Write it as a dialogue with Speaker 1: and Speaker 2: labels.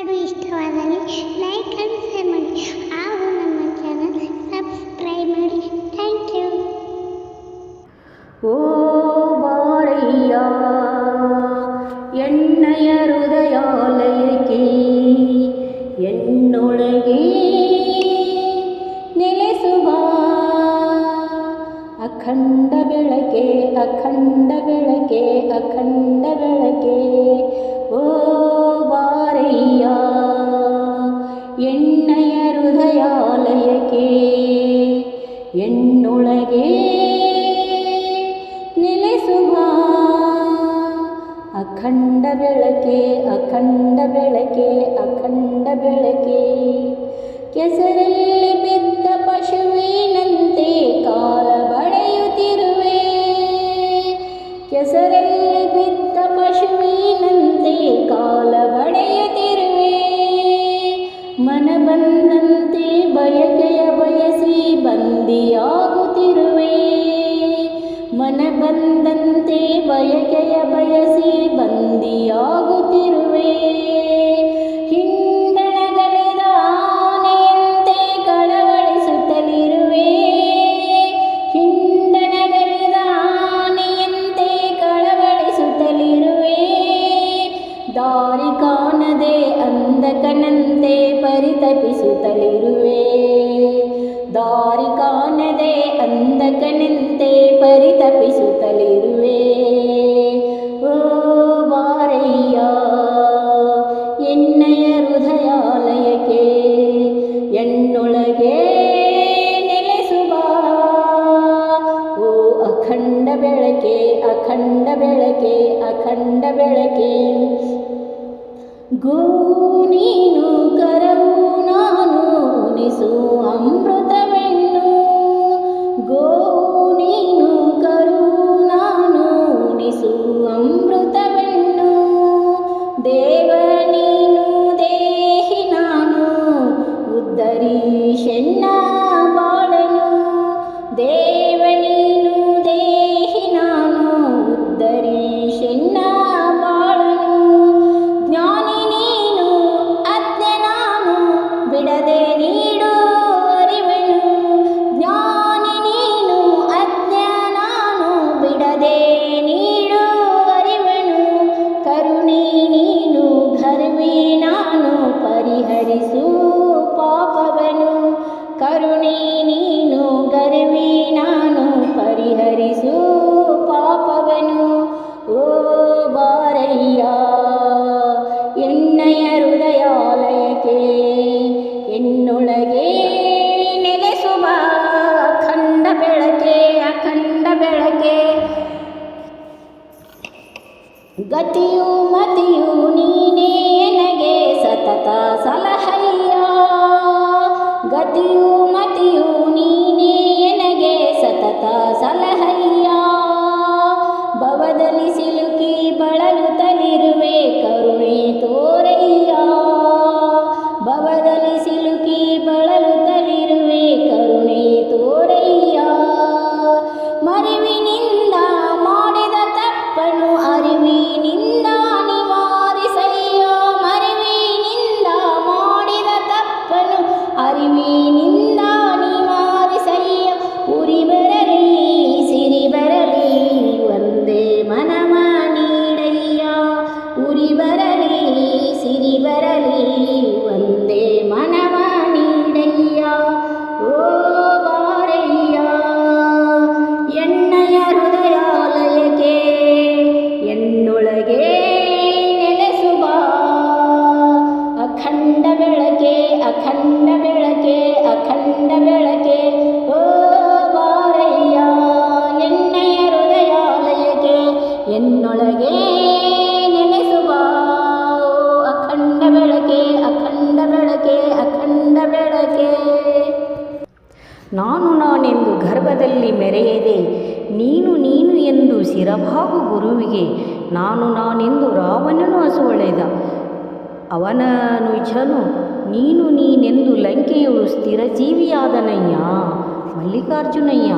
Speaker 1: ಹಾಡು ಇಷ್ಟವಾದಲ್ಲಿ like and share ಮಾಡಿ ಹಾಗೂ ನಮ್ಮ ಚಾನಲ್ ಸಬ್ಸ್ಕ್ರೈಬ್ ಮಾಡಿ. Thank you.
Speaker 2: ಓ ಬಾರಯ್ಯ ಎಣ್ಣೆಯ ಹೃದಯಾಲಯಕ್ಕೆ, ಎನ್ನೊಳಗೆ ನೆಲೆಸುವ ಅಖಂಡ ಬೆಳಕೆ, ಅಖಂಡ ಬೆಳಕೆ, ಅಖಂಡ ಬೆಳಕೆ. ಓ ಬಾರಯ್ಯ ಎಣ್ಣೆಯ ಹೃದಯಾಲಯಕ್ಕೆ, ಎನ್ನೊಳಗೆ ನೆಲೆಸುವ ಅಖಂಡ ಬೆಳಕೆ, ಅಖಂಡ ಬೆಳಕೆ, ಅಖಂಡ ಬೆಳಕೆ. ಕೆಸರಲ್ಲಿ ಬಿದ್ದ ಪಶುವಿನಂತೆ ಕಾಲ ಬಳೆಯುತ್ತಿರುವೆ, ಕೆಸರಲ್ಲಿ ಬಿದ್ದ ಪಶುವಿನಂತೆ ಕಾಲ ಬಳೆಯುತ್ತಿರುವೆ. ಮನ ಬಂದಂತೆ ಬಯಕೆಯ ಬಯಸಿ ಬಂದಿಯಾಗುತ್ತಿರುವೆ, ಮನ ಬಂದಂತೆ ಬಯಕೆಯ ಬಯಸಿ ಬಂದಿಯಾಗುತ್ತಿರುವೆ. ಹಿಂಡಣಗಲಿದ ಆನೆಯಂತೆ ಕಳವಳಿಸುತ್ತಲಿರುವೆ, ಹಿಂಡಣಗಲಿದ ಆನೆಯಂತೆ ಕಳವಳಿಸುತ್ತಲಿರುವೆ. ದಾರಿ ಕಾಣದೆ ಅಂಧಕನಂತೆ ಪರಿತಪಿಸುತ್ತಲಿರುವೆ, ದಾರಿ ಕಾಣದೆ ಅಂಧಕನಂತೆ ಪರಿತಪಿಸುತ್ತಲಿರುವೆ. ಓ ಬಾರಯ್ಯ ಎಣ್ಣೆಯ ಹೃದಯಾಲಯಕ್ಕೆ, ಎನ್ನೊಳಗೆ ನೆಲೆಸುವ ಓ ಅಖಂಡ ಬೆಳಕೆ, ಅಖಂಡ ಬೆಳಕೆ, ಅಖಂಡ ಬೆಳಕೆ. ಗೋವು ನೀನು ಕರವು ನಾನು ಉಣಿಸು ಅಮೃತವೆನ್ನು, ಗೋವು ನೀನು ಕರುವು ನಾನು ಉಣಿಸು ಅಮೃತವೆನ್ನು. ದೇವ ನೀನು ದೇಹಿ ನಾನು ಉದ್ಧರೀಶೆನ್ನ ಬಾಳನು, ದೇವ ನೀನು ದೇಹಿ ನಾನು ಉದ್ಧರೀಶೆನ್ನ ಬಾಳನು. ಜ್ಞಾನಿ ನೀನು ಅಜ್ಞೆ ನಾನು ಬಿಡದೆ ನೀಡು ಅರಿವೆನು, ಜ್ಞಾನಿ ನೀನು ಅಜ್ಞೆ ನಾನು ಬಿಡದೆ ನೀಡು ಅರಿವೆನು. ಕರುಣಿ ನೀನು ಘರ್ವಿ ನಾನು ಪರಿಹರಿಸು ಪಾಪವನು, ಕರುಣಿ ನೀನು ಗರ್ವಿ ನಾನು ಪರಿಹರಿಸು ಪಾಪವನು. ಓ ಬಾರಯ್ಯ ಎಣ್ಣೆಯ ಹೃದಯಾಲಯಕ್ಕೆ, ಎನ್ನೊಳಗೆ ನೆಲೆಸುವ ಅಖಂಡ ಬೆಳಕೆ, ಅಖಂಡ ಬೆಳಕೆ. ಗತಿಯು ಮತಿಯು ನೀನೇ ನನಗೆ ಸತತ ಸಲಹಯ್ಯ, ಗತಿಯು ಮತಿಯು ನೀನೇ ನನಗೆ ಸತತ ಸಲಹಯ್ಯ. ಭವದಲ್ಲಿ ಸಿಲುಕಿ ಬಳಲುತ್ತಲಿರುವೆ ಕರುಣೆ ತೋರಯ್ಯ, ಭವದಲ್ಲಿ ಸಿಲುಕಿ ಬಳಲುತ್ತಲಿರುವೆ ಕರುಣೆ ತೋರಯ್ಯ. ಮರಿವಿನಿಂದ ಮಾಡಿದ ತಪ್ಪನು ಅರಿವಿನಿಂದ ನಿವಾರಿಸಯ್ಯ, ಮರಿವಿನಿಂದ ಮಾಡಿದ ತಪ್ಪನು ಅರಿವಿನಿಂದ ನಿವಾರಿಸಯ್ಯ. ಉರಿ ಬರಲಿ ಸಿರಿ ಬರಲಿ ಒಂದೇ ಮನವ ನೀಡಯ್ಯ, ಉರಿ ಬರಲಿ ಸಿರಿ ಬರಲಿ ಒಂದೇ ಮನವ ನೀಡಯ್ಯ. ಓ ಬಾರಯ್ಯ ಎಣ್ಣೆಯ ಹೃದಯಾಲಯಕ್ಕೆ, ಎನ್ನೊಳಗೆ ನೆಲೆಸುವ ಅಖಂಡ ಬೆಳಕೆ, ಅಖಂಡ ಬೆಳಕೆ, ಅಖಂಡ ಬೆಳಕೆ. ಓ ಬಾರಯ್ಯ ಎಣ್ಣೆಯ ಹೃದಯಾಲಯಕ್ಕೆ, ಎನ್ನೊಳಗೆ ನೆಲೆಸುವ ಅಖಂಡ ಬೆಳಕೆ, ಅಖಂಡ ಬೆಳಕೆ, ಅಖಂಡ ಬೆಳಕೆ. ನಾನು ನಾನೆಂದು ಗರ್ಭದಲ್ಲಿ ಮೆರೆಯದೆ, ನೀನು ನೀನು ಎಂದು ಶಿರಭಾಗು ಗುರುವಿಗೆ. ನಾನು ನಾನೆಂದು ರಾವಣನು ಹಸುವಳೆದ, ಅವನ ನಿಜನು ನೀನು ನೀನೆಂದು ಲಂಕೆಯು ಸ್ಥಿರಜೀವಿಯಾದನಯ್ಯ. ಮಲ್ಲಿಕಾರ್ಜುನಯ್ಯ.